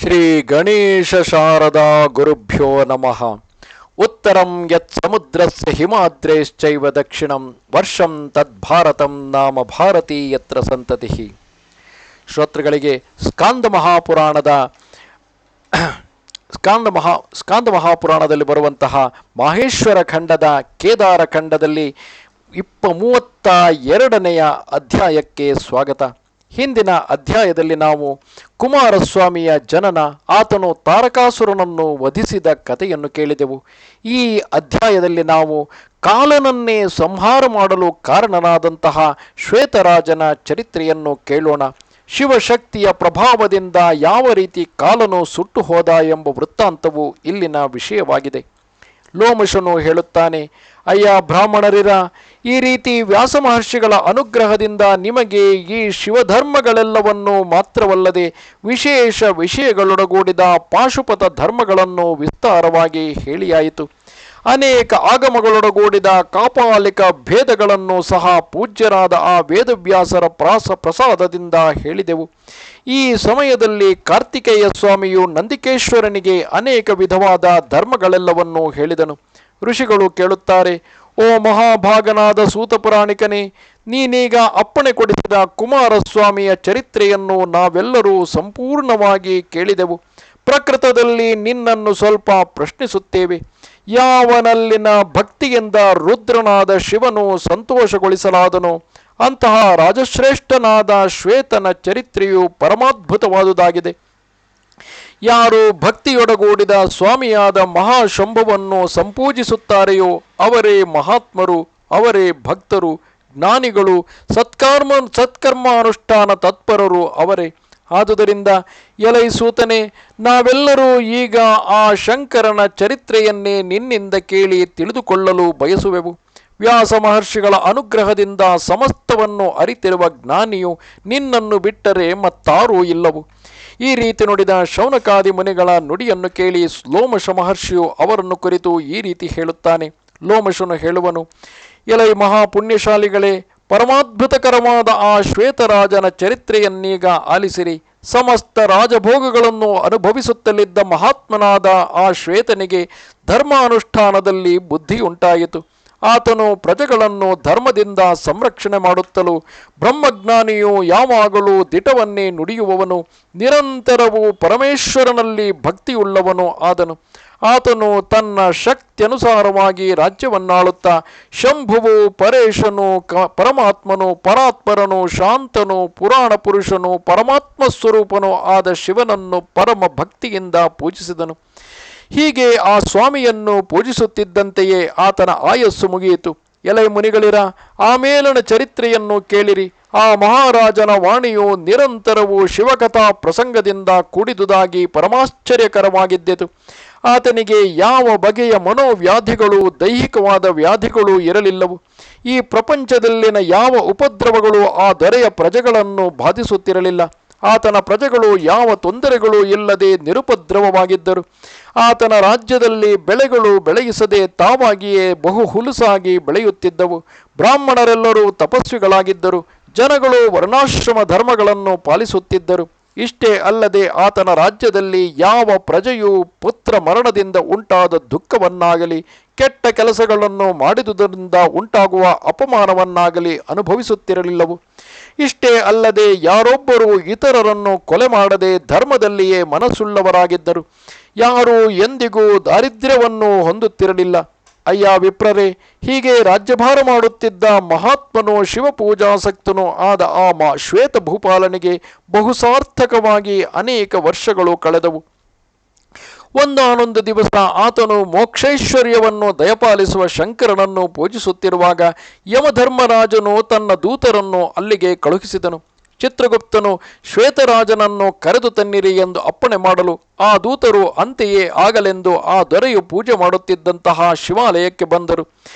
ಶ್ರೀ ಗಣೇಶ ಶಾರದಾ ಗುರುಭ್ಯೋ ನಮಃ. ಉತ್ತರಂ ಯತ್ ಸಮುದ್ರಸ್ಯ ಹಿಮಾದ್ರೇಶ್ಚೈವ ದಕ್ಷಿಣಂ ವರ್ಷಂ ತದ್ಭಾರತಂ ನಾಮ ಭಾರತೀ ಯತ್ರ ಸಂತತಿಃ. ಶ್ರೋತೃಗಳಿಗೆ ಸ್ಕಾಂದ ಮಹಾಪುರಾಣದಲ್ಲಿ ಬರುವಂತಹ ಮಾಹೇಶ್ವರ ಖಂಡದ ಕೇದಾರ ಖಂಡದಲ್ಲಿ 32ನೆಯ ಅಧ್ಯಾಯಕ್ಕೆ ಸ್ವಾಗತ. ಹಿಂದಿನ ಅಧ್ಯಾಯದಲ್ಲಿ ನಾವು ಕುಮಾರಸ್ವಾಮಿಯ ಜನನ, ಆತನು ತಾರಕಾಸುರನನ್ನು ವಧಿಸಿದ ಕಥೆಯನ್ನು ಕೇಳಿದೆವು. ಈ ಅಧ್ಯಾಯದಲ್ಲಿ ನಾವು ಕಾಲನನ್ನೇ ಸಂಹಾರ ಮಾಡಲು ಕಾರಣನಾದಂತಹ ಶ್ವೇತರಾಜನ ಚರಿತ್ರೆಯನ್ನು ಕೇಳೋಣ. ಶಿವಶಕ್ತಿಯ ಪ್ರಭಾವದಿಂದ ಯಾವ ರೀತಿ ಕಾಲನು ಸುಟ್ಟು ಹೋದ ಎಂಬ ವೃತ್ತಾಂತವು ಇಲ್ಲಿನ ವಿಷಯವಾಗಿದೆ. ಲೋಮಶನು ಹೇಳುತ್ತಾನೆ, ಅಯ್ಯ ಬ್ರಾಹ್ಮಣರಿರ, ಈ ರೀತಿ ವ್ಯಾಸ ಮಹರ್ಷಿಗಳ ಅನುಗ್ರಹದಿಂದ ನಿಮಗೆ ಈ ಶಿವಧರ್ಮಗಳೆಲ್ಲವನ್ನೂ ಮಾತ್ರವಲ್ಲದೆ ವಿಶೇಷ ವಿಷಯಗಳೊಡಗೂಡಿದ ಪಾಶುಪತ ಧರ್ಮಗಳನ್ನು ವಿಸ್ತಾರವಾಗಿ ಹೇಳಿಯಾಯಿತು. ಅನೇಕ ಆಗಮಗಳೊಡಗೂಡಿದ ಕಾಪಾಲಿಕ ಭೇದಗಳನ್ನು ಸಹ ಪೂಜ್ಯರಾದ ಆ ವೇದವ್ಯಾಸರ ಪ್ರಸಾದದಿಂದ ಹೇಳಿದೆವು. ಈ ಸಮಯದಲ್ಲಿ ಕಾರ್ತಿಕೇಯ ಸ್ವಾಮಿಯು ನಂದಿಕೇಶ್ವರನಿಗೆ ಅನೇಕ ವಿಧವಾದ ಧರ್ಮಗಳೆಲ್ಲವನ್ನೂ ಹೇಳಿದನು. ಋಷಿಗಳು ಕೇಳುತ್ತಾರೆ, ಓ ಮಹಾಭಾಗನಾದ ಸೂತಪುರಾಣಿಕನೇ, ನೀನೀಗ ಅಪ್ಪಣೆ ಕೊಡಿಸಿದ ಕುಮಾರಸ್ವಾಮಿಯ ಚರಿತ್ರೆಯನ್ನು ನಾವೆಲ್ಲರೂ ಸಂಪೂರ್ಣವಾಗಿ ಕೇಳಿದೆವು. ಪ್ರಕೃತದಲ್ಲಿ ನಿನ್ನನ್ನು ಸ್ವಲ್ಪ ಪ್ರಶ್ನಿಸುತ್ತೇವೆ. ಯಾವನಲ್ಲಿನ ಭಕ್ತಿಯಿಂದ ರುದ್ರನಾದ ಶಿವನು ಸಂತೋಷಗೊಳಿಸಲಾದನೋ ಅಂತಹ ರಾಜಶ್ರೇಷ್ಠನಾದ ಶ್ವೇತನ ಚರಿತ್ರೆಯು ಪರಮಾದ್ಭುತವಾದುದಾಗಿದೆ. ಯಾರು ಭಕ್ತಿಯೊಡಗೂಡಿದ ಸ್ವಾಮಿಯಾದ ಮಹಾಶಂಭುವನ್ನು ಸಂಪೂಜಿಸುತ್ತಾರೆಯೋ ಅವರೇ ಮಹಾತ್ಮರು, ಅವರೇ ಭಕ್ತರು, ಜ್ಞಾನಿಗಳು, ಸತ್ಕರ್ಮಾನುಷ್ಠಾನ ತತ್ಪರರು ಅವರೇ. ಆದುದರಿಂದ ಎಲೈ ಸೂತನೆ, ನಾವೆಲ್ಲರೂ ಈಗ ಆ ಶಂಕರನ ಚರಿತ್ರೆಯನ್ನೇ ನಿನ್ನಿಂದ ಕೇಳಿ ತಿಳಿದುಕೊಳ್ಳಲು ಬಯಸುವೆವು. ವ್ಯಾಸ ಮಹರ್ಷಿಗಳ ಅನುಗ್ರಹದಿಂದ ಸಮಸ್ತವನ್ನು ಅರಿತಿರುವ ಜ್ಞಾನಿಯು ನಿನ್ನನ್ನು ಬಿಟ್ಟರೆ ಮತ್ತಾರೂ ಇಲ್ಲವು. ಈ ರೀತಿ ನುಡಿದ ಶೌನಕಾದಿ ಮುನಿಗಳ ನುಡಿಯನ್ನು ಕೇಳಿ ಲೋಮಶ ಮಹರ್ಷಿಯು ಅವರನ್ನು ಕುರಿತು ಈ ರೀತಿ ಹೇಳುತ್ತಾನೆ. ಲೋಮಶನು ಹೇಳುವನು, ಎಲೈ ಮಹಾಪುಣ್ಯಶಾಲಿಗಳೇ, ಪರಮಾದ್ಭುತಕರವಾದ ಆ ಶ್ವೇತರಾಜನ ಚರಿತ್ರೆಯನ್ನೀಗ ಆಲಿಸಿರಿ. ಸಮಸ್ತ ರಾಜಭೋಗಗಳನ್ನು ಅನುಭವಿಸುತ್ತಲಿದ್ದ ಮಹಾತ್ಮನಾದ ಆ ಶ್ವೇತನಿಗೆ ಧರ್ಮಾನುಷ್ಠಾನದಲ್ಲಿ ಬುದ್ಧಿಯುಂಟಾಯಿತು. ಆತನು ಪ್ರಜೆಗಳನ್ನು ಧರ್ಮದಿಂದ ಸಂರಕ್ಷಣೆ ಮಾಡುತ್ತಲೂ ಬ್ರಹ್ಮಜ್ಞಾನಿಯು ಯಾವಾಗಲೂ ದಿಟವನ್ನೇ ನುಡಿಯುವವನು, ನಿರಂತರವೂ ಪರಮೇಶ್ವರನಲ್ಲಿ ಭಕ್ತಿಯುಳ್ಳವನು ಆದನು. ಆತನು ತನ್ನ ಶಕ್ತಿಯನುಸಾರವಾಗಿ ರಾಜ್ಯವನ್ನಾಳುತ್ತಾ ಶಂಭುವು, ಪರೇಶನು, ಪರಮಾತ್ಮನು, ಪರಾತ್ಪರನು, ಶಾಂತನು, ಪುರಾಣ ಪುರುಷನು, ಪರಮಾತ್ಮ ಸ್ವರೂಪನು ಆದ ಶಿವನನ್ನು ಪರಮ ಭಕ್ತಿಯಿಂದ ಪೂಜಿಸಿದನು. ಹೀಗೆ ಆ ಸ್ವಾಮಿಯನ್ನು ಪೂಜಿಸುತ್ತಿದ್ದಂತೆಯೇ ಆತನ ಆಯಸ್ಸು ಮುಗಿಯಿತು. ಎಲೈ ಮುನಿಗಳಿರ, ಆಮೇಲನ ಚರಿತ್ರೆಯನ್ನು ಕೇಳಿರಿ. ಆ ಮಹಾರಾಜನ ವಾಣಿಯು ನಿರಂತರವೂ ಶಿವಕಥಾ ಪ್ರಸಂಗದಿಂದ ಕೂಡಿದುದಾಗಿ ಪರಮಾಶ್ಚರ್ಯಕರವಾಗಿದ್ದೆತು. ಆತನಿಗೆ ಯಾವ ಬಗೆಯ ಮನೋವ್ಯಾಧಿಗಳು, ದೈಹಿಕವಾದ ವ್ಯಾಧಿಗಳು ಇರಲಿಲ್ಲವು. ಈ ಪ್ರಪಂಚದಲ್ಲಿನ ಯಾವ ಉಪದ್ರವಗಳು ಆ ದೊರೆಯ ಪ್ರಜೆಗಳನ್ನು ಬಾಧಿಸುತ್ತಿರಲಿಲ್ಲ. ಆತನ ಪ್ರಜೆಗಳು ಯಾವ ತೊಂದರೆಗಳು ಇಲ್ಲದೆ ನಿರುಪದ್ರವವಾಗಿದ್ದರು. ಆತನ ರಾಜ್ಯದಲ್ಲಿ ಬೆಳೆಗಳು ಬೆಳೆಯಿಸದೆ ತಾವಾಗಿಯೇ ಬಹು ಹುಲುಸಾಗಿ ಬೆಳೆಯುತ್ತಿದ್ದವು. ಬ್ರಾಹ್ಮಣರೆಲ್ಲರೂ ತಪಸ್ವಿಗಳಾಗಿದ್ದರು. ಜನಗಳು ವರ್ಣಾಶ್ರಮ ಧರ್ಮಗಳನ್ನು ಪಾಲಿಸುತ್ತಿದ್ದರು. ಇಷ್ಟೇ ಅಲ್ಲದೆ ಆತನ ರಾಜ್ಯದಲ್ಲಿ ಯಾವ ಪ್ರಜೆಯೂ ಪುತ್ರ ಮರಣದಿಂದ ಉಂಟಾದ ದುಃಖವನ್ನಾಗಲಿ, ಕೆಟ್ಟ ಕೆಲಸಗಳನ್ನು ಮಾಡಿದುದರಿಂದ ಉಂಟಾಗುವ ಅಪಮಾನವನ್ನಾಗಲಿ ಅನುಭವಿಸುತ್ತಿರಲಿಲ್ಲವು. ಇಷ್ಟೇ ಅಲ್ಲದೆ ಯಾರೊಬ್ಬರೂ ಇತರರನ್ನು ಕೊಲೆ ಮಾಡದೆ ಧರ್ಮದಲ್ಲಿಯೇ ಮನಸ್ಸುಳ್ಳವರಾಗಿದ್ದರು. ಯಾರೂ ಎಂದಿಗೂ ದಾರಿದ್ರ್ಯವನ್ನು ಹೊಂದುತ್ತಿರಲಿಲ್ಲ. ಅಯ್ಯ ವಿಪ್ರರೇ, ಹೀಗೆ ರಾಜ್ಯಭಾರ ಮಾಡುತ್ತಿದ್ದ ಮಹಾತ್ಮನು ಶಿವಪೂಜಾಸಕ್ತನೂ ಆದ ಆ ಶ್ವೇತ ಭೂಪಾಲನಿಗೆ ಬಹುಸಾರ್ಥಕವಾಗಿ ಅನೇಕ ವರ್ಷಗಳು ಕಳೆದವು. ಒಂದಾನೊಂದು ದಿವಸ ಆತನು ಮೋಕ್ಷೈಶ್ವರ್ಯವನ್ನು ದಯಪಾಲಿಸುವ ಶಂಕರನನ್ನು ಪೂಜಿಸುತ್ತಿರುವಾಗ ಯಮಧರ್ಮರಾಜನು ತನ್ನ ದೂತರನ್ನು ಅಲ್ಲಿಗೆ ಕಳುಹಿಸಿದನು. ಚಿತ್ರಗುಪ್ತನು ಶ್ವೇತರಾಜನನ್ನು ಕರೆದು ತನ್ನಿರಿ ಎಂದು ಅಪ್ಪಣೆ ಮಾಡಲು ಆ ದೂತರು ಅಂತೆಯೇ ಆಗಲೆಂದು ಆ ದೊರೆಯು ಪೂಜೆ ಮಾಡುತ್ತಿದ್ದಂತಹ ಶಿವಾಲಯಕ್ಕೆ ಬಂದರು.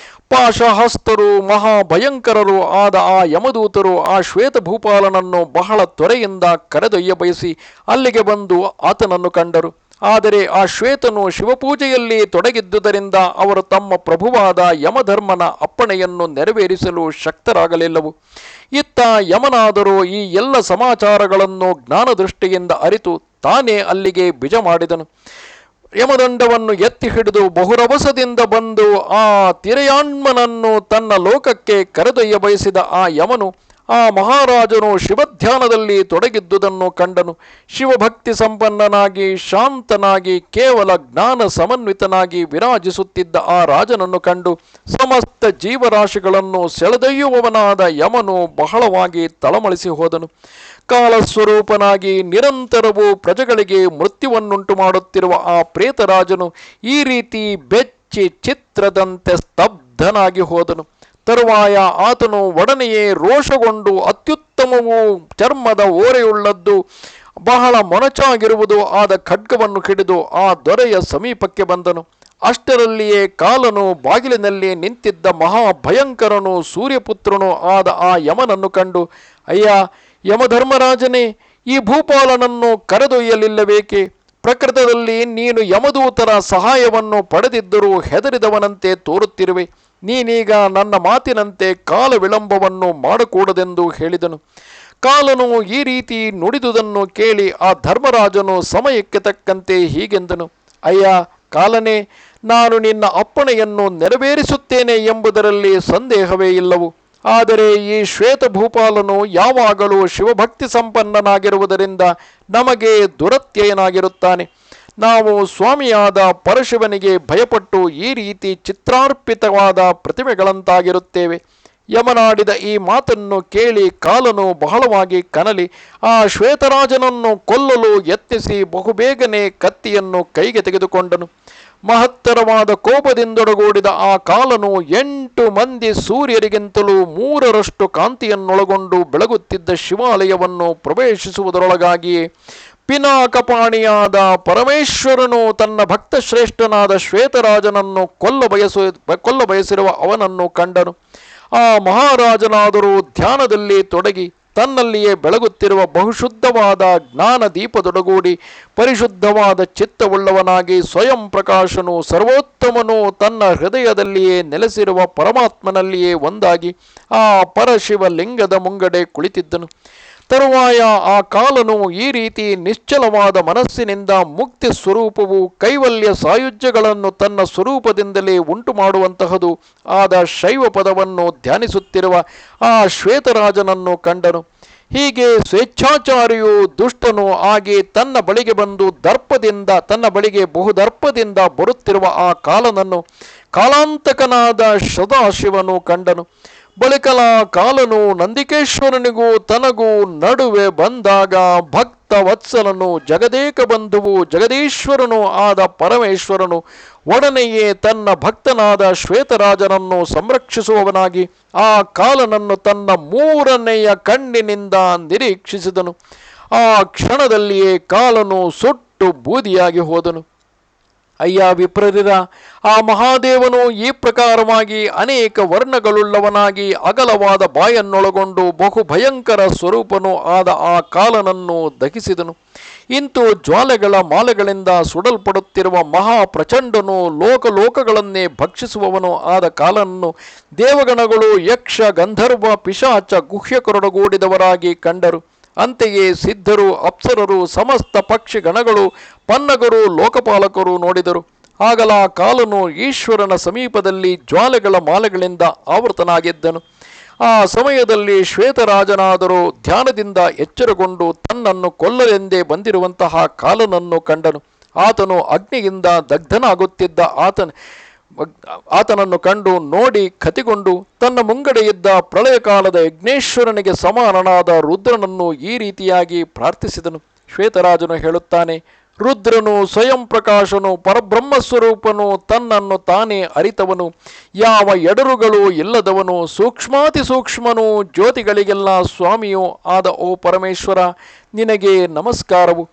ಪಾಶಹಸ್ತರು, ಮಹಾಭಯಂಕರರು ಆದ ಆ ಯಮದೂತರು ಆ ಶ್ವೇತಭೂಪಾಲನನ್ನು ಬಹಳ ತ್ವರೆಯಿಂದ ಕರೆದೊಯ್ಯ ಬಯಸಿ ಅಲ್ಲಿಗೆ ಬಂದು ಆತನನ್ನು ಕಂಡರು. ಆದರೆ ಆ ಶ್ವೇತನು ಶಿವಪೂಜೆಯಲ್ಲಿ ತೊಡಗಿದ್ದುದರಿಂದ ಅವರು ತಮ್ಮ ಪ್ರಭುವಾದ ಯಮಧರ್ಮನ ಅಪ್ಪಣೆಯನ್ನು ನೆರವೇರಿಸಲು ಶಕ್ತರಾಗಲಿಲ್ಲವು. ಇತ್ತ ಯಮನಾದರೂ ಈ ಎಲ್ಲ ಸಮಾಚಾರಗಳನ್ನು ಜ್ಞಾನದೃಷ್ಟಿಯಿಂದ ಅರಿತು ತಾನೇ ಅಲ್ಲಿಗೆ ಬಿಜ ಮಾಡಿದನು. ಯಮದಂಡವನ್ನು ಎತ್ತಿ ಹಿಡಿದು ಬಹುರಭಸದಿಂದ ಬಂದು ಆ ತಿರೆಯಾಣ್ಮನನ್ನು ತನ್ನ ಲೋಕಕ್ಕೆ ಕರೆದೊಯ್ಯ ಬಯಸಿದ ಆ ಯಮನು ಆ ಮಹಾರಾಜನು ಶಿವಧ್ಯಾನದಲ್ಲಿ ತೊಡಗಿದ್ದುದನ್ನು ಕಂಡನು. ಶಿವಭಕ್ತಿ ಸಂಪನ್ನನಾಗಿ ಶಾಂತನಾಗಿ ಕೇವಲ ಜ್ಞಾನ ಸಮನ್ವಿತನಾಗಿ ವಿರಾಜಿಸುತ್ತಿದ್ದ ಆ ರಾಜನನ್ನು ಕಂಡು ಸಮಸ್ತ ಜೀವರಾಶಿಗಳನ್ನು ಸೆಳೆದೊಯ್ಯುವವನಾದ ಯಮನು ಬಹಳವಾಗಿ ತಳಮಳಿಸಿ ಹೋದನು. ಕಾಲಸ್ವರೂಪನಾಗಿ ನಿರಂತರವೂ ಪ್ರಜೆಗಳಿಗೆ ಮೃತ್ಯುವನ್ನುಂಟು ಮಾಡುತ್ತಿರುವ ಆ ಪ್ರೇತರಾಜನು ಈ ರೀತಿ ಬೆಚ್ಚಿ ಚಿತ್ರದಂತೆ ಸ್ತಬ್ಧನಾಗಿ ಹೋದನು. ತರುವಾಯ ಆತನು ಒಡನೆಯೇ ರೋಷಗೊಂಡು ಅತ್ಯುತ್ತಮವೂ ಚರ್ಮದ ಓರೆಯುಳ್ಳದ್ದು ಬಹಳ ಮೊನಚಾಗಿರುವುದು ಆದ ಖಡ್ಗವನ್ನು ಹಿಡಿದು ಆ ದೊರೆಯ ಸಮೀಪಕ್ಕೆ ಬಂದನು. ಅಷ್ಟರಲ್ಲಿಯೇ ಕಾಲನು ಬಾಗಿಲಿನಲ್ಲಿ ನಿಂತಿದ್ದ ಮಹಾಭಯಂಕರನು ಸೂರ್ಯಪುತ್ರನು ಆದ ಆ ಯಮನನ್ನು ಕಂಡು, ಅಯ್ಯ ಯಮಧರ್ಮರಾಜನೇ, ಈ ಭೂಪಾಲನನ್ನು ಕರೆದೊಯ್ಯಲಿಲ್ಲಬೇಕೆ? ಪ್ರಕೃತದಲ್ಲಿ ನೀನು ಯಮದೂತರ ಸಹಾಯವನ್ನು ಪಡೆದಿದ್ದರೂ ಹೆದರಿದವನಂತೆ ತೋರುತ್ತಿರುವೆ. ನೀನೀಗ ನನ್ನ ಮಾತಿನಂತೆ ಕಾಲ ವಿಳಂಬವನ್ನು ಮಾಡಕೂಡದೆಂದು ಹೇಳಿದನು. ಕಾಲನು ಈ ರೀತಿ ನುಡಿದುದನ್ನು ಕೇಳಿ ಆ ಧರ್ಮರಾಜನು ಸಮಯಕ್ಕೆ ತಕ್ಕಂತೆ ಹೀಗೆಂದನು, ಅಯ್ಯ ಕಾಲನೇ, ನಾನು ನಿನ್ನ ಅಪ್ಪಣೆಯನ್ನು ನೆರವೇರಿಸುತ್ತೇನೆ ಎಂಬುದರಲ್ಲಿ ಸಂದೇಹವೇ ಇಲ್ಲವು. ಆದರೆ ಈ ಶ್ವೇತಭೂಪಾಲನು ಯಾವಾಗಲೂ ಶಿವಭಕ್ತಿ ಸಂಪನ್ನನಾಗಿರುವುದರಿಂದ ನಮಗೆ ದುರತ್ಯಯನಾಗಿರುತ್ತಾನೆ. ನಾವು ಸ್ವಾಮಿಯಾದ ಪರಶಿವನಿಗೆ ಭಯಪಟ್ಟು ಈ ರೀತಿ ಚಿತ್ರಾರ್ಪಿತವಾದ ಪ್ರತಿಮೆಗಳಂತಾಗಿರುತ್ತೇವೆ. ಯಮನಾಡಿದ ಈ ಮಾತನ್ನು ಕೇಳಿ ಕಾಲನು ಬಹಳವಾಗಿ ಕನಲಿ ಆ ಶ್ವೇತರಾಜನನ್ನು ಕೊಲ್ಲಲು ಯತ್ನಿಸಿ ಬಹುಬೇಗನೆ ಕತ್ತಿಯನ್ನು ಕೈಗೆ ತೆಗೆದುಕೊಂಡನು. ಮಹತ್ತರವಾದ ಕೋಪದಿಂದೊಡಗೂಡಿದ ಆ ಕಾಲನು 8 ಮಂದಿ ಸೂರ್ಯರಿಗಿಂತಲೂ 3ರಷ್ಟು ಕಾಂತಿಯನ್ನೊಳಗೊಂಡು ಬೆಳಗುತ್ತಿದ್ದ ಶಿವಾಲಯವನ್ನು ಪ್ರವೇಶಿಸುವುದರೊಳಗಾಗಿಯೇ ಪಿನಾಕಪಾಣಿಯಾದ ಪರಮೇಶ್ವರನು ತನ್ನ ಭಕ್ತಶ್ರೇಷ್ಠನಾದ ಶ್ವೇತರಾಜನನ್ನು ಕೊಲ್ಲ ಬಯಸಿರುವ ಅವನನ್ನು ಕಂಡನು. ಆ ಮಹಾರಾಜನಾದರೂ ಧ್ಯಾನದಲ್ಲಿ ತೊಡಗಿ ತನ್ನಲ್ಲಿಯೇ ಬೆಳಗುತ್ತಿರುವ ಬಹುಶುದ್ಧವಾದ ಜ್ಞಾನ ದೀಪದೊಡಗೂಡಿ ಪರಿಶುದ್ಧವಾದ ಚಿತ್ತವುಳ್ಳವನಾಗಿ ಸ್ವಯಂ ಪ್ರಕಾಶನು ಸರ್ವೋತ್ತಮನು ತನ್ನ ಹೃದಯದಲ್ಲಿಯೇ ನೆಲೆಸಿರುವ ಪರಮಾತ್ಮನಲ್ಲಿಯೇ ಒಂದಾಗಿ ಆ ಪರಶಿವ ಲಿಂಗದ ಮುಂಗಡೆ ಕುಳಿತಿದ್ದನು. ತರುವಾಯ ಆ ಕಾಲನು ಈ ರೀತಿ ನಿಶ್ಚಲವಾದ ಮನಸ್ಸಿನಿಂದ ಮುಕ್ತಿ ಸ್ವರೂಪವು ಕೈವಲ್ಯ ಸಾಯುಜ್ಯಗಳನ್ನು ತನ್ನ ಸ್ವರೂಪದಿಂದಲೇ ಉಂಟು ಮಾಡುವಂತಹದು ಆದ ಶೈವ ಪದವನ್ನು ಧ್ಯಾನಿಸುತ್ತಿರುವ ಆ ಶ್ವೇತರಾಜನನ್ನು ಕಂಡನು. ಹೀಗೆ ಸ್ವೇಚ್ಛಾಚಾರಿಯೂ ದುಷ್ಟನು ಆಗಿ ತನ್ನ ಬಳಿಗೆ ಬಹುದರ್ಪದಿಂದ ಬರುತ್ತಿರುವ ಆ ಕಾಲನನ್ನು ಕಾಲಾಂತಕನಾದ ಸದಾಶಿವನು ಕಂಡನು. ಬಳಿಕಲ ಕಾಲನು ನಂದಿಕೇಶ್ವರನಿಗೂ ತನಗೂ ನಡುವೆ ಬಂದಾಗ ಭಕ್ತ ವತ್ಸಲನು ಜಗದೇಕ ಬಂಧುವು ಜಗದೀಶ್ವರನು ಆದ ಪರಮೇಶ್ವರನು ಒಡನೆಯೇ ತನ್ನ ಭಕ್ತನಾದ ಶ್ವೇತರಾಜನನ್ನು ಸಂರಕ್ಷಿಸುವವನಾಗಿ ಆ ಕಾಲನನ್ನು ತನ್ನ 3ನೆಯ ಕಣ್ಣಿನಿಂದ ನಿರೀಕ್ಷಿಸಿದನು. ಆ ಕ್ಷಣದಲ್ಲಿಯೇ ಕಾಲನು ಸುಟ್ಟು ಬೂದಿಯಾಗಿ ಹೋದನು. ಅಯ್ಯ ವಿಪ್ರರಿರ, ಆ ಮಹಾದೇವನು ಈ ಪ್ರಕಾರವಾಗಿ ಅನೇಕ ವರ್ಣಗಳುಳ್ಳವನಾಗಿ ಅಗಲವಾದ ಬಾಯನ್ನೊಳಗೊಂಡು ಬಹು ಭಯಂಕರ ಸ್ವರೂಪನು ಆದ ಆ ಕಾಲನನ್ನು ದಹಿಸಿದನು. ಇಂತು ಜ್ವಾಲೆಗಳ ಮಾಲೆಗಳಿಂದ ಸುಡಲ್ಪಡುತ್ತಿರುವ ಮಹಾಪ್ರಚಂಡನು ಲೋಕಲೋಕಗಳನ್ನೇ ಭಕ್ಷಿಸುವವನು ಆದ ಕಾಲನನ್ನು ದೇವಗಣಗಳು ಯಕ್ಷ ಗಂಧರ್ವ ಪಿಶಾಚ ಗುಹ್ಯಕರೊಡಗೂಡಿದವರಾಗಿ ಕಂಡರು. ಅಂತೆಯೇ ಸಿದ್ಧರು ಅಪ್ಸರರು ಸಮಸ್ತ ಪಕ್ಷಿಗಣಗಳು ಪನ್ನಗರು ಲೋಕಪಾಲಕರು ನೋಡಿದರು. ಆಗಲ ಕಾಲನು ಈಶ್ವರನ ಸಮೀಪದಲ್ಲಿ ಜ್ವಾಲೆಗಳ ಮಾಲೆಗಳಿಂದ ಆವೃತನಾಗಿದ್ದನು. ಆ ಸಮಯದಲ್ಲಿ ಶ್ವೇತರಾಜನಾದರೂ ಧ್ಯಾನದಿಂದ ಎಚ್ಚರಗೊಂಡು ತನ್ನನ್ನು ಕೊಲ್ಲಲೆಂದೇ ಬಂದಿರುವಂತಹ ಕಾಲನನ್ನು ಕಂಡನು. ಆತನು ಅಗ್ನಿಯಿಂದ ದಗ್ಧನಾಗುತ್ತಿದ್ದ ಆತನನ್ನು ಕಂಡು ನೋಡಿ ಕತಿಗೊಂಡು ತನ್ನ ಮುಂಗಡೆ ಇದ್ದ ಪ್ರಳಯ ಕಾಲದ ಯಜ್ಞೇಶ್ವರನಿಗೆ ಸಮಾನನಾದ ರುದ್ರನನ್ನು ಈ ರೀತಿಯಾಗಿ ಪ್ರಾರ್ಥಿಸಿದನು. ಶ್ವೇತರಾಜನು ಹೇಳುತ್ತಾನೆ, ರುದ್ರನು ಸ್ವಯಂ ಪ್ರಕಾಶನು ಪರಬ್ರಹ್ಮಸ್ವರೂಪನು ತನ್ನನ್ನು ತಾನೇ ಅರಿತವನು ಯಾವ ಎಡರುಗಳು ಇಲ್ಲದವನು ಸೂಕ್ಷ್ಮಾತಿ ಸೂಕ್ಷ್ಮನು ಜ್ಯೋತಿಗಳಿಗೆಲ್ಲ ಸ್ವಾಮಿಯೂ ಆದ ಓ ಪರಮೇಶ್ವರ, ನಿನಗೆ ನಮಸ್ಕಾರವು.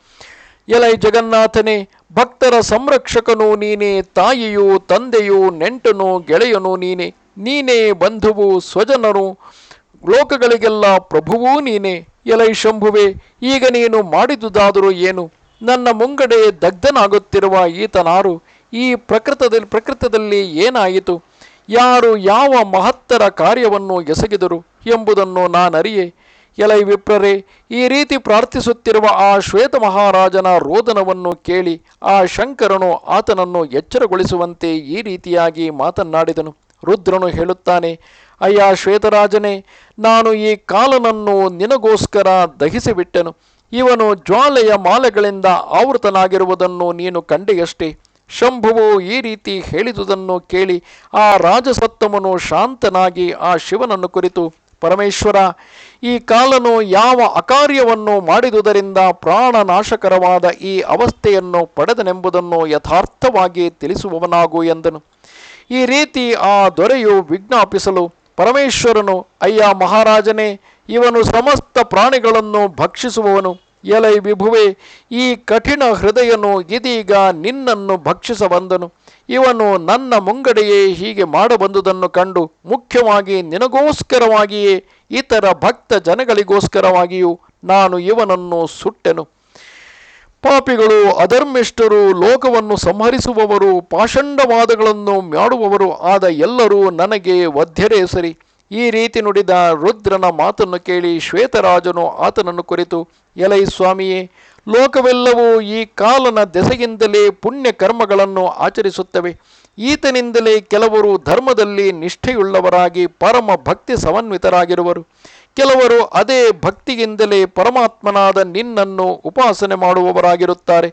ಎಲೈ ಜಗನ್ನಾಥನೇ, ಭಕ್ತರ ಸಂರಕ್ಷಕನು ನೀನೇ, ತಾಯಿಯೂ ತಂದೆಯೂ ನೆಂಟನು ಗೆಳೆಯನು ನೀನೇ ಬಂಧುವು ಸ್ವಜನರು ಲೋಕಗಳಿಗೆಲ್ಲ ಪ್ರಭುವೂ ನೀನೇ. ಎಲೈ ಶಂಭುವೆ, ಈಗ ನೀನು ಮಾಡಿದುದಾದರೂ ಏನು? ನನ್ನ ಮುಂಗಡೆ ದಗ್ಧನಾಗುತ್ತಿರುವ ಈತನಾರು? ಈ ಪ್ರಕೃತದಲ್ಲಿ ಏನಾಯಿತು? ಯಾರು ಯಾವ ಮಹತ್ತರ ಕಾರ್ಯವನ್ನು ಎಸಗಿದರು ಎಂಬುದನ್ನು ನಾನರಿಯೆ. ಎಲೈ ವಿಪ್ರರೇ, ಈ ರೀತಿ ಪ್ರಾರ್ಥಿಸುತ್ತಿರುವ ಆ ಶ್ವೇತ ಮಹಾರಾಜನ ರೋದನವನ್ನು ಕೇಳಿ ಆ ಶಂಕರನು ಆತನನ್ನು ಎಚ್ಚರಗೊಳಿಸುವಂತೆ ಈ ರೀತಿಯಾಗಿ ಮಾತನಾಡಿದನು. ರುದ್ರನು ಹೇಳುತ್ತಾನೆ, ಅಯ್ಯ ಶ್ವೇತರಾಜನೇ, ನಾನು ಈ ಕಾಲನನ್ನು ನಿನಗೋಸ್ಕರ ದಹಿಸಿಬಿಟ್ಟೆನು. ಇವನು ಜ್ವಾಲೆಯ ಮಾಲೆಗಳಿಂದ ಆವೃತನಾಗಿರುವುದನ್ನು ನೀನು ಕಂಡೆಯಷ್ಟೇ. ಶಂಭುವು ಈ ರೀತಿ ಹೇಳಿದುದನ್ನು ಕೇಳಿ ಆ ರಾಜಸತ್ತಮನು ಶಾಂತನಾಗಿ ಆ ಶಿವನನ್ನು ಕುರಿತು, ಪರಮೇಶ್ವರ, ಈ ಕಾಲನು ಯಾವ ಅಕಾರ್ಯವನ್ನು ಮಾಡಿದುದರಿಂದ ಪ್ರಾಣನಾಶಕರವಾದ ಈ ಅವಸ್ಥೆಯನ್ನು ಪಡೆದನೆಂಬುದನ್ನು ಯಥಾರ್ಥವಾಗಿ ತಿಳಿಸುವವನಾಗು ಎಂದನು. ಈ ರೀತಿ ಆ ದೊರೆಯು ವಿಜ್ಞಾಪಿಸಲು ಪರಮೇಶ್ವರನು, ಅಯ್ಯ ಮಹಾರಾಜನೇ, ಇವನು ಸಮಸ್ತ ಪ್ರಾಣಿಗಳನ್ನು ಭಕ್ಷಿಸುವವನು. ಎಲೈ ವಿಭುವೆ, ಈ ಕಠಿಣ ಹೃದಯನು ಇದೀಗ ನಿನ್ನನ್ನು ಭಕ್ಷಿಸ ಬಂದನು. ಇವನು ನನ್ನ ಮುಂಗಡೆಯೇ ಹೀಗೆ ಮಾಡಬಂದುದನ್ನು ಕಂಡು ಮುಖ್ಯವಾಗಿ ನಿನಗೋಸ್ಕರವಾಗಿಯೇ ಇತರ ಭಕ್ತ ಜನಗಳಿಗೋಸ್ಕರವಾಗಿಯೂ ನಾನು ಇವನನ್ನು ಸುಟ್ಟೆನು. ಪಾಪಿಗಳು, ಅಧರ್ಮಿಷ್ಠರು, ಲೋಕವನ್ನು ಸಂಹರಿಸುವವರು, ಪಾಷಂಡವಾದಗಳನ್ನು ಮಾಡುವವರು ಆದ ಎಲ್ಲರೂ ನನಗೆ ವಧ್ಯರೇ ಸರಿ. ಈ ರೀತಿ ನುಡಿದ ರುದ್ರನ ಮಾತನ್ನು ಕೇಳಿ ಶ್ವೇತರಾಜನು ಆತನನ್ನು ಕುರಿತು, ಎಲೈ ಸ್ವಾಮಿಯೇ, ಲೋಕವೆಲ್ಲವೂ ಈ ಕಾಲನ ದೆಸೆಯಿಂದಲೇ ಪುಣ್ಯ ಕರ್ಮಗಳನ್ನು ಆಚರಿಸುತ್ತವೆ. ಈತನಿಂದಲೇ ಕೆಲವರು ಧರ್ಮದಲ್ಲಿ ನಿಷ್ಠೆಯುಳ್ಳವರಾಗಿ ಪರಮ ಭಕ್ತಿ ಸಮನ್ವಿತರಾಗಿರುವರು. ಕೆಲವರು ಅದೇ ಭಕ್ತಿಯಿಂದಲೇ ಪರಮಾತ್ಮನಾದ ನಿನ್ನನ್ನು ಉಪಾಸನೆ ಮಾಡುವವರಾಗಿರುತ್ತಾರೆ.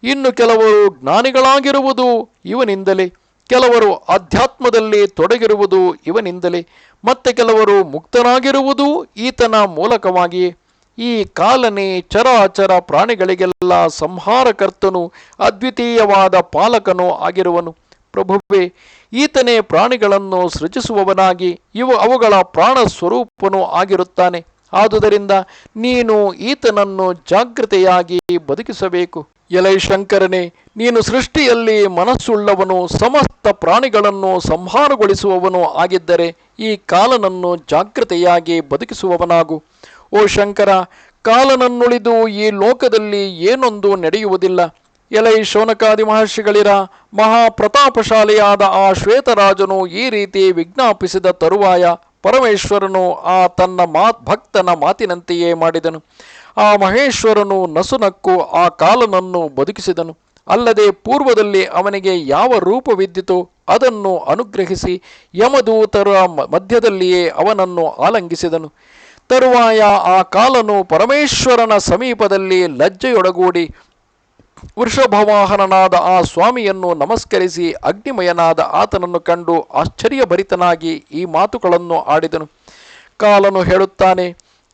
ಇನ್ನು ಕೆಲವರು ಜ್ಞಾನಿಗಳಾಗಿರುವುದು ಇವನಿಂದಲೇ, ಕೆಲವರು ಅಧ್ಯಾತ್ಮದಲ್ಲಿ ತೊಡಗಿರುವುದು ಇವನಿಂದಲೇ, ಮತ್ತೆ ಕೆಲವರು ಮುಕ್ತರಾಗಿರುವುದೂ ಈತನ ಮೂಲಕವಾಗಿಯೇ. ಈ ಕಾಲನೇ ಚರಾಚರ ಪ್ರಾಣಿಗಳಿಗೆಲ್ಲ ಸಂಹಾರಕರ್ತನು, ಅದ್ವಿತೀಯವಾದ ಪಾಲಕನೂ ಆಗಿರುವನು. ಪ್ರಭುವೇ, ಈತನೇ ಪ್ರಾಣಿಗಳನ್ನು ಸೃಜಿಸುವವನಾಗಿ ಅವುಗಳ ಪ್ರಾಣ ಸ್ವರೂಪನೂ ಆಗಿರುತ್ತಾನೆ. ಆದುದರಿಂದ ನೀನು ಈತನನ್ನು ಜಾಗೃತೆಯಾಗಿ ಬದುಕಿಸಬೇಕು. ಎಲೈ ಶಂಕರನೇ, ನೀನು ಸೃಷ್ಟಿಯಲ್ಲಿ ಮನಸ್ಸುಳ್ಳವನು, ಸಮಸ್ತ ಪ್ರಾಣಿಗಳನ್ನು ಸಂಹಾರಗೊಳಿಸುವವನು ಆಗಿದ್ದರೆ ಈ ಕಾಲನನ್ನು ಜಾಗೃತೆಯಾಗಿ ಬದುಕಿಸುವವನಾಗು. ಓ ಶಂಕರ, ಕಾಲನನ್ನುಳಿದು ಈ ಲೋಕದಲ್ಲಿ ಏನೊಂದು ನಡೆಯುವುದಿಲ್ಲ. ಎಲೈ ಶೌನಕಾದಿ ಮಹರ್ಷಿಗಳಿರ, ಮಹಾಪ್ರತಾಪಶಾಲಿಯಾದ ಆ ಶ್ವೇತರಾಜನು ಈ ರೀತಿ ವಿಜ್ಞಾಪಿಸಿದ ತರುವಾಯ ಪರಮೇಶ್ವರನು ಆ ತನ್ನ ಭಕ್ತನ ಮಾತಿನಂತೆಯೇ ಮಾಡಿದನು. ಆ ಮಹೇಶ್ವರನು ನಸುನಕ್ಕು ಆ ಕಾಲನನ್ನು ಬದುಕಿಸಿದನು. ಅಲ್ಲದೆ ಪೂರ್ವದಲ್ಲಿ ಅವನಿಗೆ ಯಾವ ರೂಪವಿದ್ದಿತೋ ಅದನ್ನು ಅನುಗ್ರಹಿಸಿ ಯಮದೂತರ ಮಧ್ಯದಲ್ಲಿಯೇ ಅವನನ್ನು ಆಲಂಗಿಸಿದನು. ತರುವಾಯ ಆ ಕಾಲನು ಪರಮೇಶ್ವರನ ಸಮೀಪದಲ್ಲಿ ಲಜ್ಜೆಯೊಡಗೂಡಿ ವೃಷಭವಾಹನನಾದ ಆ ಸ್ವಾಮಿಯನ್ನು ನಮಸ್ಕರಿಸಿ ಅಗ್ನಿಮಯನಾದ ಆತನನ್ನು ಕಂಡು ಆಶ್ಚರ್ಯಭರಿತನಾಗಿ ಈ ಮಾತುಗಳನ್ನು ಆಡಿದನು. ಕಾಲನು ಹೇಳುತ್ತಾನೆ,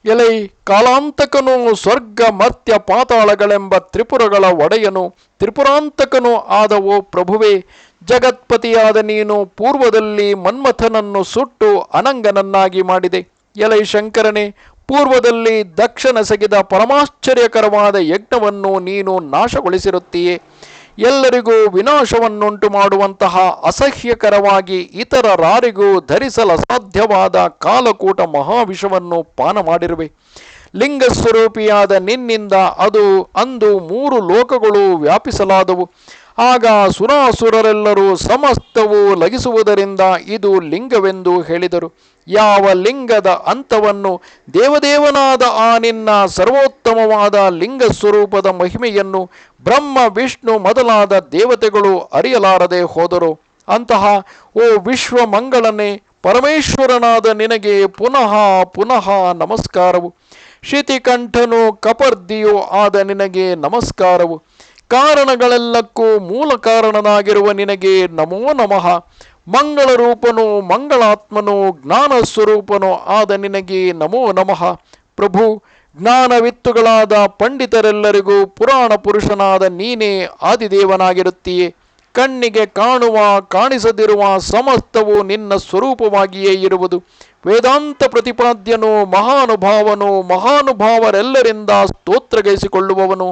ಎಲೈ ಕಾಲಾಂತಕನು, ಸ್ವರ್ಗ ಮರ್ತ್ಯ ಪಾತಾಳಗಳೆಂಬ ತ್ರಿಪುರಗಳ ಒಡೆಯನು, ತ್ರಿಪುರಾಂತಕನು ಆದವೋ ಪ್ರಭುವೇ, ಜಗತ್ಪತಿಯಾದ ನೀನು ಪೂರ್ವದಲ್ಲಿ ಮನ್ಮಥನನ್ನು ಸುಟ್ಟು ಅನಂಗನನ್ನಾಗಿ ಮಾಡಿದೆ. ಎಲೈ ಶಂಕರನೇ, ಪೂರ್ವದಲ್ಲಿ ದಕ್ಷನೆಸಗಿದ ಪರಮಾಶ್ಚರ್ಯಕರವಾದ ಯಜ್ಞವನ್ನು ನೀನು ನಾಶಗೊಳಿಸಿರುತ್ತೀಯೇ. ಎಲ್ಲರಿಗೂ ವಿನಾಶವನ್ನುಂಟು ಮಾಡುವಂತಹ ಅಸಹ್ಯಕರವಾಗಿ ಇತರರಾರಿಗೂ ಧರಿಸಲಸಾಧ್ಯವಾದ ಕಾಲಕೂಟ ಮಹಾವಿಷವನ್ನು ಪಾನ ಮಾಡಿರುವೆ. ಲಿಂಗಸ್ವರೂಪಿಯಾದ ನಿನ್ನಿಂದ ಅದು ಅಂದು 3 ಲೋಕಗಳು ವ್ಯಾಪಿಸಲಾದವು. ಆಗ ಸುರಾಸುರರೆಲ್ಲರೂ ಸಮಸ್ತವು ಲಗಿಸುವುದರಿಂದ ಇದು ಲಿಂಗವೆಂದು ಹೇಳಿದರು. ಯಾವ ಲಿಂಗದ ಅಂತವನ್ನು, ದೇವದೇವನಾದ ಆ ನಿನ್ನ ಸರ್ವೋತ್ತಮವಾದ ಲಿಂಗ ಸ್ವರೂಪದ ಮಹಿಮೆಯನ್ನು ಬ್ರಹ್ಮ ವಿಷ್ಣು ಮೊದಲಾದ ದೇವತೆಗಳು ಅರಿಯಲಾರದೆ ಹೋದರು. ಅಂತಹ ಓ ವಿಶ್ವಮಂಗಳನೇ, ಪರಮೇಶ್ವರನಾದ ನಿನಗೆ ಪುನಃ ಪುನಃ ನಮಸ್ಕಾರವು. ಶಿತಿಕಂಠನು ಕಪರ್ದಿಯೂ ಆದ ನಿನಗೆ ನಮಸ್ಕಾರವು. ಕಾರಣಗಳೆಲ್ಲಕ್ಕೂ ಮೂಲ ಕಾರಣನಾಗಿರುವ ನಿನಗೆ ನಮೋ ನಮಃ. ಮಂಗಳರೂಪನು, ಮಂಗಳಾತ್ಮನು, ಜ್ಞಾನ ಸ್ವರೂಪನು ಆದ ನಿನಗೆ ನಮೋ ನಮಃ. ಪ್ರಭು, ಜ್ಞಾನವಿತ್ತುಗಳಾದ ಪಂಡಿತರೆಲ್ಲರಿಗೂ ಪುರಾಣ ಪುರುಷನಾದ ನೀನೇ ಆದಿದೇವನಾಗಿರುತ್ತೀಯೇ. ಕಣ್ಣಿಗೆ ಕಾಣುವ ಕಾಣಿಸದಿರುವ ಸಮಸ್ತವು ನಿನ್ನ ಸ್ವರೂಪವಾಗಿಯೇ ಇರುವುದು. ವೇದಾಂತ ಪ್ರತಿಪಾದ್ಯನು, ಮಹಾನುಭಾವನು, ಮಹಾನುಭಾವರೆಲ್ಲರಿಂದ ಸ್ತೋತ್ರಗೈಸಿಕೊಳ್ಳುವವನು,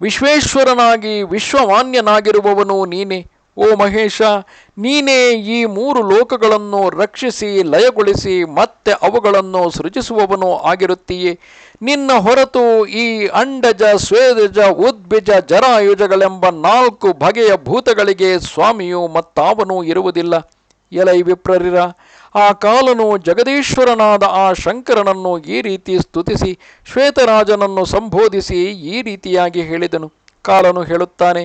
ವಿಶ್ವೇಶ್ವರನಾಗಿ ವಿಶ್ವಮಾನ್ಯನಾಗಿರುವವನು ನೀನೇ. ಓ ಮಹೇಶ, ನೀನೇ ಈ 3 ಲೋಕಗಳನ್ನು ರಕ್ಷಿಸಿ ಲಯಗೊಳಿಸಿ ಮತ್ತೆ ಅವುಗಳನ್ನು ಸೃಜಿಸುವವನು ಆಗಿರುತ್ತೀಯೇ. ನಿನ್ನ ಹೊರತು ಈ ಅಂಡಜ, ಸ್ವೇದಜ, ಉದ್ಭಿಜ, ಜರಾಯುಜಗಳೆಂಬ 4 ಬಗೆಯ ಭೂತಗಳಿಗೆ ಸ್ವಾಮಿಯು ಮತ್ತಾವನೂ ಇರುವುದಿಲ್ಲ. ಎಲೈ ವಿಪ್ರರಿರ, ಆ ಕಾಲನು ಜಗದೀಶ್ವರನಾದ ಆ ಶಂಕರನನ್ನು ಈ ರೀತಿ ಸ್ತುತಿಸಿ ಶ್ವೇತರಾಜನನ್ನು ಸಂಬೋಧಿಸಿ ಈ ರೀತಿಯಾಗಿ ಹೇಳಿದನು. ಕಾಲನು ಹೇಳುತ್ತಾನೆ,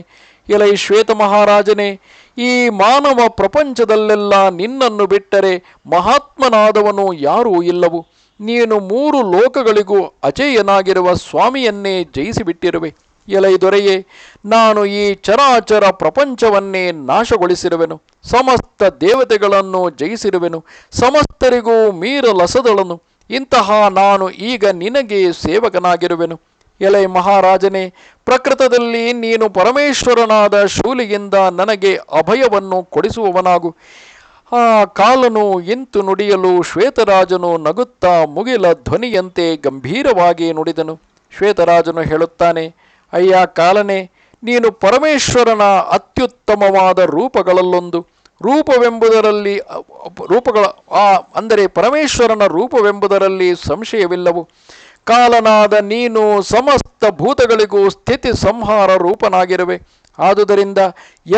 ಎಲೈ ಶ್ವೇತ ಮಹಾರಾಜನೇ, ಈ ಮಾನವ ಪ್ರಪಂಚದಲ್ಲೆಲ್ಲ ನಿನ್ನನ್ನು ಬಿಟ್ಟರೆ ಮಹಾತ್ಮನಾದವನು ಯಾರೂ ಇಲ್ಲವು. ನೀನು 3 ಲೋಕಗಳಿಗೂ ಅಜೇಯನಾಗಿರುವ ಸ್ವಾಮಿಯನ್ನೇ ಜಯಿಸಿಬಿಟ್ಟಿರುವೆ. ಎಲೈ ದೊರೆಯೇ, ನಾನು ಈ ಚರಾಚರ ಪ್ರಪಂಚವನ್ನೇ ನಾಶಗೊಳಿಸಿರುವೆನು, ಸಮಸ್ತ ದೇವತೆಗಳನ್ನು ಜಯಿಸಿರುವೆನು, ಸಮಸ್ತರಿಗೂ ಮೀರಲಸದಳನು. ಇಂತಹ ನಾನು ಈಗ ನಿನಗೆ ಸೇವಕನಾಗಿರುವೆನು. ಎಲೈ ಮಹಾರಾಜನೇ, ಪ್ರಕೃತದಲ್ಲಿ ನೀನು ಪರಮೇಶ್ವರನಾದ ಶೂಲಿಯಿಂದ ನನಗೆ ಅಭಯವನ್ನು ಕೊಡಿಸುವವನಾಗು. ಆ ಕಾಲನು ಇಂತು ನುಡಿಯಲು ಶ್ವೇತರಾಜನು ನಗುತ್ತಾ ಮುಗಿಲ ಧ್ವನಿಯಂತೆ ಗಂಭೀರವಾಗಿ ನುಡಿದನು. ಶ್ವೇತರಾಜನು ಹೇಳುತ್ತಾನೆ, ಅಯ್ಯ ಕಾಲನೇ, ನೀನು ಪರಮೇಶ್ವರನ ಅತ್ಯುತ್ತಮವಾದ ರೂಪಗಳಲ್ಲೊಂದು. ರೂಪವೆಂಬುದರಲ್ಲಿ ಅಂದರೆ ಪರಮೇಶ್ವರನ ರೂಪವೆಂಬುದರಲ್ಲಿ ಸಂಶಯವಿಲ್ಲವು. ಕಾಲನಾದ ನೀನು ಸಮಸ್ತ ಭೂತಗಳಿಗೂ ಸ್ಥಿತಿ ಸಂಹಾರ ರೂಪನಾಗಿರುವೆ. ಆದುದರಿಂದ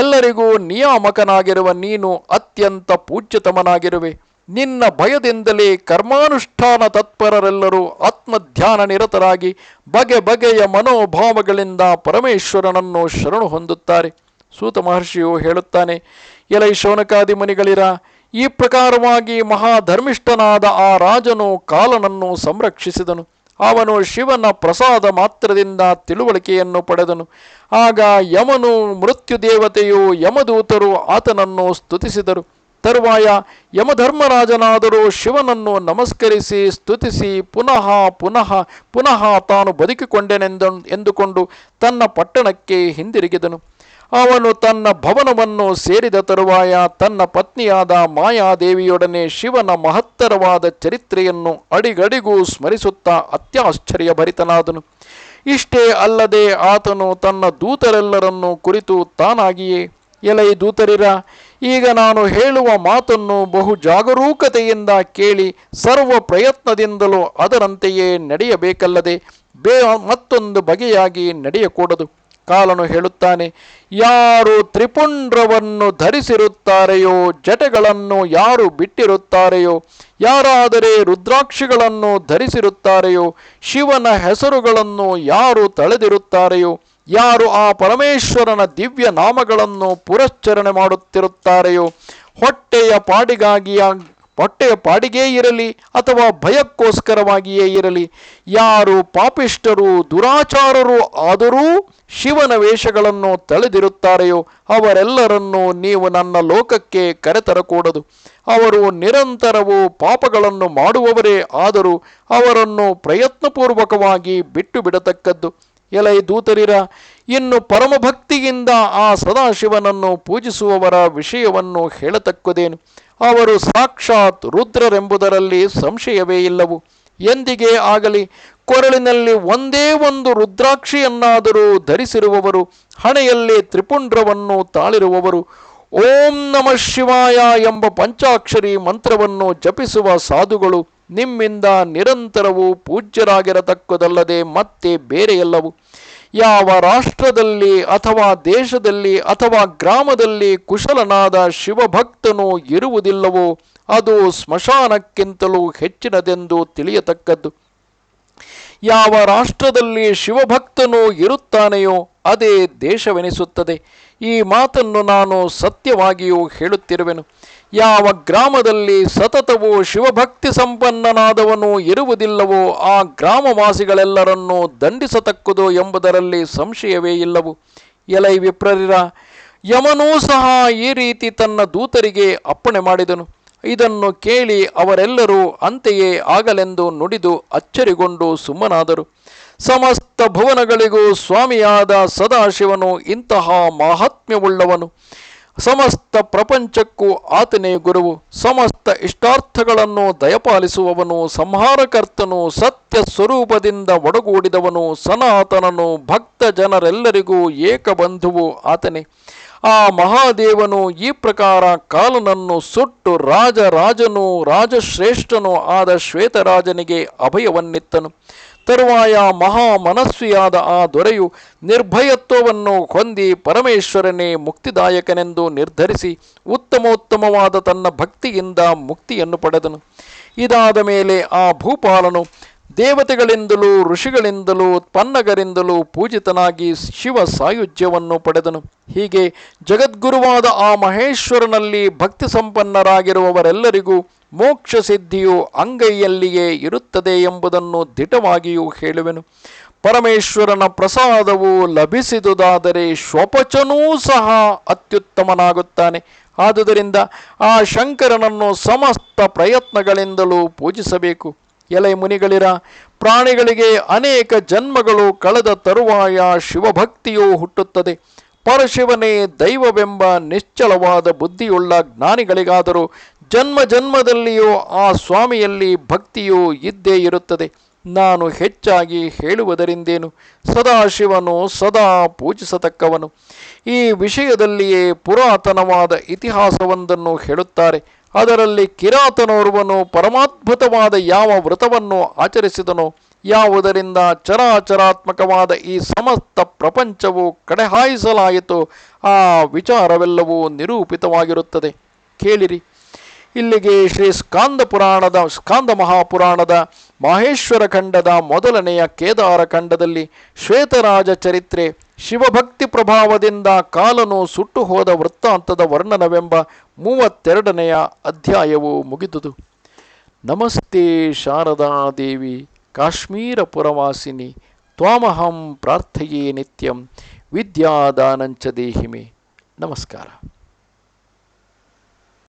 ಎಲ್ಲರಿಗೂ ನಿಯಾಮಕನಾಗಿರುವ ನೀನು ಅತ್ಯಂತ ಪೂಜ್ಯತಮನಾಗಿರುವೆ. ನಿನ್ನ ಭಯದಿಂದಲೇ ಕರ್ಮಾನುಷ್ಠಾನ ತತ್ಪರರೆಲ್ಲರೂ ಆತ್ಮಧ್ಯಾನ ನಿರತರಾಗಿ ಬಗೆ ಬಗೆಯ ಮನೋಭಾವಗಳಿಂದ ಪರಮೇಶ್ವರನನ್ನು ಶರಣು ಹೊಂದುತ್ತಾರೆ. ಸೂತ ಮಹರ್ಷಿಯು ಹೇಳುತ್ತಾನೆ, ಎಲೈ ಶೌನಕಾದಿ ಮುನಿಗಳಿರ, ಈ ಪ್ರಕಾರವಾಗಿ ಮಹಾಧರ್ಮಿಷ್ಠನಾದ ಆ ರಾಜನು ಕಾಲನನ್ನು ಸಂರಕ್ಷಿಸಿದನು. ಅವನು ಶಿವನ ಪ್ರಸಾದ ಮಾತ್ರದಿಂದ ತಿಳುವಳಿಕೆಯನ್ನು ಪಡೆದನು. ಆಗ ಯಮನು, ಮೃತ್ಯುದೇವತೆಯು, ಯಮದೂತರು ಆತನನ್ನು ಸ್ತುತಿಸಿದರು. ತರುವಾಯ ಯಮಧರ್ಮರಾಜನಾದರೂ ಶಿವನನ್ನು ನಮಸ್ಕರಿಸಿ ಸ್ತುತಿಸಿ ಪುನಃ ಪುನಃ ಪುನಃ ತಾನು ಎಂದುಕೊಂಡು ತನ್ನ ಪಟ್ಟಣಕ್ಕೆ ಹಿಂದಿರುಗಿದನು. ಅವನು ತನ್ನ ಭವನವನ್ನು ಸೇರಿದ ತರುವಾಯ ತನ್ನ ಪತ್ನಿಯಾದ ಮಾಯಾದೇವಿಯೊಡನೆ ಶಿವನ ಮಹತ್ತರವಾದ ಚರಿತ್ರೆಯನ್ನು ಅಡಿಗಡಿಗೂ ಸ್ಮರಿಸುತ್ತಾ ಅತ್ಯಾಶ್ಚರ್ಯಭರಿತನಾದನು. ಇಷ್ಟೇ ಅಲ್ಲದೆ ಆತನು ತನ್ನ ದೂತರೆಲ್ಲರನ್ನು ಕುರಿತು ತಾನಾಗಿಯೇ, ಎಲೈ ದೂತರಿರ, ಈಗ ನಾನು ಹೇಳುವ ಮಾತನ್ನು ಬಹು ಜಾಗರೂಕತೆಯಿಂದ ಕೇಳಿ ಸರ್ವ ಪ್ರಯತ್ನದಿಂದಲೂ ಅದರಂತೆಯೇ ನಡೆಯಬೇಕಲ್ಲದೆ ಮತ್ತೊಂದು ಬಗೆಯಾಗಿ ನಡೆಯಕೂಡದು. ಕಾಲನು ಹೇಳುತ್ತಾನೆ, ಯಾರು ತ್ರಿಪುಂಡ್ರವನ್ನು ಧರಿಸಿರುತ್ತಾರೆಯೋ, ಜಟೆಗಳನ್ನು ಯಾರು ಬಿಟ್ಟಿರುತ್ತಾರೆಯೋ, ಯಾರಾದರೆ ರುದ್ರಾಕ್ಷಿಗಳನ್ನು ಧರಿಸಿರುತ್ತಾರೆಯೋ, ಶಿವನ ಹೆಸರುಗಳನ್ನು ಯಾರು ತಳೆದಿರುತ್ತಾರೆಯೋ, ಯಾರು ಆ ಪರಮೇಶ್ವರನ ದಿವ್ಯ ನಾಮಗಳನ್ನು ಪುರಶ್ಚರಣೆ ಮಾಡುತ್ತಿರುತ್ತಾರೆಯೋ, ಹೊಟ್ಟೆಯ ಪಾಡಿಗೇ ಇರಲಿ ಅಥವಾ ಭಯಕ್ಕೋಸ್ಕರವಾಗಿಯೇ ಇರಲಿ, ಯಾರು ಪಾಪಿಷ್ಠರು ದುರಾಚಾರರು ಆದರೂ ಶಿವನ ವೇಷಗಳನ್ನು ತಳೆದಿರುತ್ತಾರೆಯೋ ಅವರೆಲ್ಲರನ್ನೂ ನೀವು ನನ್ನ ಲೋಕಕ್ಕೆ ಕರೆತರಕೂಡದು. ಅವರು ನಿರಂತರವೂ ಪಾಪಗಳನ್ನು ಮಾಡುವವರೇ ಆದರೂ ಅವರನ್ನು ಪ್ರಯತ್ನಪೂರ್ವಕವಾಗಿ ಬಿಟ್ಟು ಬಿಡತಕ್ಕದ್ದು. ಎಲೈ ದೂತರಿರ, ಇನ್ನು ಪರಮಭಕ್ತಿಯಿಂದ ಆ ಸದಾಶಿವನನ್ನು ಪೂಜಿಸುವವರ ವಿಷಯವನ್ನು ಹೇಳತಕ್ಕದೇನು? ಅವರು ಸಾಕ್ಷಾತ್ ರುದ್ರರೆಂಬುದರಲ್ಲಿ ಸಂಶಯವೇ ಇಲ್ಲವು. ಎಂದಿಗೆ ಆಗಲಿ ಕೊರಳಿನಲ್ಲಿ ಒಂದೇ ಒಂದು ರುದ್ರಾಕ್ಷಿಯನ್ನಾದರೂ ಧರಿಸಿರುವವರು, ಹಣೆಯಲ್ಲಿ ತ್ರಿಪುಂಡ್ರವನ್ನು ತಾಳಿರುವವರು, ಓಂ ನಮಃ ಶಿವಾಯ ಎಂಬ ಪಂಚಾಕ್ಷರಿ ಮಂತ್ರವನ್ನು ಜಪಿಸುವ ಸಾಧುಗಳು ನಿಮ್ಮಿಂದ ನಿರಂತರವೂ ಪೂಜ್ಯರಾಗಿರತಕ್ಕದಲ್ಲದೆ ಮತ್ತೆ ಬೇರೆಯಲ್ಲವು. ಯಾವ ರಾಷ್ಟ್ರದಲ್ಲಿ ಅಥವಾ ದೇಶದಲ್ಲಿ ಅಥವಾ ಗ್ರಾಮದಲ್ಲಿ ಕುಶಲನಾದ ಶಿವಭಕ್ತನು ಇರುವುದಿಲ್ಲವೋ ಅದು ಸ್ಮಶಾನಕ್ಕಿಂತಲೂ ಹೆಚ್ಚಿನದೆಂದು ತಿಳಿಯತಕ್ಕದ್ದು. ಯಾವ ರಾಷ್ಟ್ರದಲ್ಲಿ ಶಿವಭಕ್ತನು ಇರುತ್ತಾನೆಯೋ ಅದೇ ದೇಶವೆನಿಸುತ್ತದೆ. ಈ ಮಾತನ್ನು ನಾನು ಸತ್ಯವಾಗಿಯೂ ಹೇಳುತ್ತಿರುವೆನು. ಯಾವ ಗ್ರಾಮದಲ್ಲಿ ಸತತವೂ ಶಿವಭಕ್ತಿ ಸಂಪನ್ನನಾದವನು ಇರುವುದಿಲ್ಲವೋ ಆ ಗ್ರಾಮವಾಸಿಗಳೆಲ್ಲರನ್ನೂ ದಂಡಿಸತಕ್ಕದು ಎಂಬುದರಲ್ಲಿ ಸಂಶಯವೇ ಇಲ್ಲವು. ಎಲೈ ವಿಪ್ರರಿರ, ಯಮನೂ ಸಹ ಈ ರೀತಿ ತನ್ನ ದೂತರಿಗೆ ಅಪ್ಪಣೆ ಮಾಡಿದನು. ಇದನ್ನು ಕೇಳಿ ಅವರೆಲ್ಲರೂ ಅಂತೆಯೇ ಆಗಲೆಂದು ನುಡಿದು ಅಚ್ಚರಿಗೊಂಡು ಸುಮ್ಮನಾದರು. ಸಮಸ್ತ ಭುವನಗಳಿಗೂ ಸ್ವಾಮಿಯಾದ ಸದಾಶಿವನು ಇಂತಹ ಮಾಹಾತ್ಮ್ಯವುಳ್ಳವನು. ಸಮಸ್ತ ಪ್ರಪಂಚಕ್ಕೂ ಆತನೇ ಗುರುವು. ಸಮಸ್ತ ಇಷ್ಟಾರ್ಥಗಳನ್ನು ದಯಪಾಲಿಸುವವನು, ಸಂಹಾರಕರ್ತನು, ಸತ್ಯ ಸ್ವರೂಪದಿಂದ ಒಡಗೂಡಿದವನು, ಸನಾತನನು, ಭಕ್ತ ಜನರೆಲ್ಲರಿಗೂ ಏಕಬಂಧುವು ಆತನೇ. ಆ ಮಹಾದೇವನು ಈ ಪ್ರಕಾರ ಕಾಲನನ್ನು ಸುಟ್ಟು ರಾಜರಾಜನೂ ರಾಜಶ್ರೇಷ್ಠನೂ ಆದ ಶ್ವೇತರಾಜನಿಗೆ ಅಭಯವನ್ನಿತ್ತನು. ತರುವಾಯ ಮಹಾ ಮನಸ್ವಿಯಾದ ಆ ದೊರೆಯು ನಿರ್ಭಯತ್ವವನ್ನು ಹೊಂದಿ ಪರಮೇಶ್ವರನೇ ಮುಕ್ತಿದಾಯಕನೆಂದು ನಿರ್ಧರಿಸಿ ಉತ್ತಮೋತ್ತಮವಾದ ತನ್ನ ಭಕ್ತಿಯಿಂದ ಮುಕ್ತಿಯನ್ನು ಪಡೆದನು. ಇದಾದ ಮೇಲೆ ಆ ಭೂಪಾಲನು ದೇವತೆಗಳಿಂದಲೂ ಋಷಿಗಳಿಂದಲೂ ಪನ್ನಗರಿಂದಲೂ ಪೂಜಿತನಾಗಿ ಶಿವ ಸಾಯುಜ್ಯವನ್ನು ಪಡೆದನು. ಹೀಗೆ ಜಗದ್ಗುರುವಾದ ಆ ಮಹೇಶ್ವರನಲ್ಲಿ ಭಕ್ತಿ ಸಂಪನ್ನರಾಗಿರುವವರೆಲ್ಲರಿಗೂ ಮೋಕ್ಷ ಸಿದ್ಧಿಯು ಅಂಗೈಯಲ್ಲಿಯೇ ಇರುತ್ತದೆ ಎಂಬುದನ್ನು ದಿಟವಾಗಿಯೂ ಹೇಳುವೆನು. ಪರಮೇಶ್ವರನ ಪ್ರಸಾದವು ಲಭಿಸಿದುದಾದರೆ ಶ್ವಪಚನೂ ಸಹ ಅತ್ಯುತ್ತಮನಾಗುತ್ತಾನೆ. ಆದುದರಿಂದ ಆ ಶಂಕರನನ್ನು ಸಮಸ್ತ ಪ್ರಯತ್ನಗಳಿಂದಲೂ ಪೂಜಿಸಬೇಕು. ಎಲೆ ಮುನಿಗಳಿರ, ಪ್ರಾಣಿಗಳಿಗೆ ಅನೇಕ ಜನ್ಮಗಳು ಕಳೆದ ತರುವಾಯ ಶಿವಭಕ್ತಿಯೂ ಹುಟ್ಟುತ್ತದೆ. ಪರಶಿವನೇ ದೈವವೆಂಬ ನಿಶ್ಚಲವಾದ ಬುದ್ಧಿಯುಳ್ಳ ಜ್ಞಾನಿಗಳಿಗಾದರೂ ಜನ್ಮ ಜನ್ಮದಲ್ಲಿಯೂ ಆ ಸ್ವಾಮಿಯಲ್ಲಿ ಭಕ್ತಿಯೂ ಇದ್ದೇ ಇರುತ್ತದೆ. ನಾನು ಹೆಚ್ಚಾಗಿ ಹೇಳುವುದರಿಂದೇನು, ಸದಾಶಿವನು ಸದಾ ಪೂಜಿಸತಕ್ಕವನು. ಈ ವಿಷಯದಲ್ಲಿಯೇ ಪುರಾತನವಾದ ಇತಿಹಾಸವೊಂದನ್ನು ಹೇಳುತ್ತಾರೆ. ಅದರಲ್ಲಿ ಕಿರಾತನೋರ್ವನು ಪರಮಾದ್ಭುತವಾದ ಯಾವ ವ್ರತವನ್ನು ಆಚರಿಸಿದನೋ, ಯಾವುದರಿಂದ ಚರಾಚರಾತ್ಮಕವಾದ ಈ ಸಮಸ್ತ ಪ್ರಪಂಚವು ಕಡೆಹಾಯಿಸಲಾಯಿತು, ಆ ವಿಚಾರವೆಲ್ಲವೂ ನಿರೂಪಿತವಾಗಿರುತ್ತದೆ. ಕೇಳಿರಿ. ಇಲ್ಲಿಗೆ ಶ್ರೀ ಸ್ಕಾಂದ ಮಹಾಪುರಾಣದ ಮಾಹೇಶ್ವರ ಖಂಡದ ಮೊದಲನೆಯ ಕೇದಾರ ಖಂಡದಲ್ಲಿ ಶ್ವೇತರಾಜ ಚರಿತ್ರೆ, ಶಿವಭಕ್ತಿ ಪ್ರಭಾವದಿಂದ ಕಾಲನು ಸುಟ್ಟು ಹೋದ ವೃತ್ತಾಂತದ ವರ್ಣನವೆಂಬ 32ನೆಯ ಅಧ್ಯಾಯವು ಮುಗಿದುದು. ನಮಸ್ತೆ ಶಾರದಾ ದೇವಿ ಕಾಶ್ಮೀರ ಪುರವಾಸಿನಿ ತ್ವಾಮಹಂ ಪ್ರಾರ್ಥಯೇ ನಿತ್ಯಂ ವಿದ್ಯಾದಾನಂಚ ದೇಹಿಮೆ. ನಮಸ್ಕಾರ.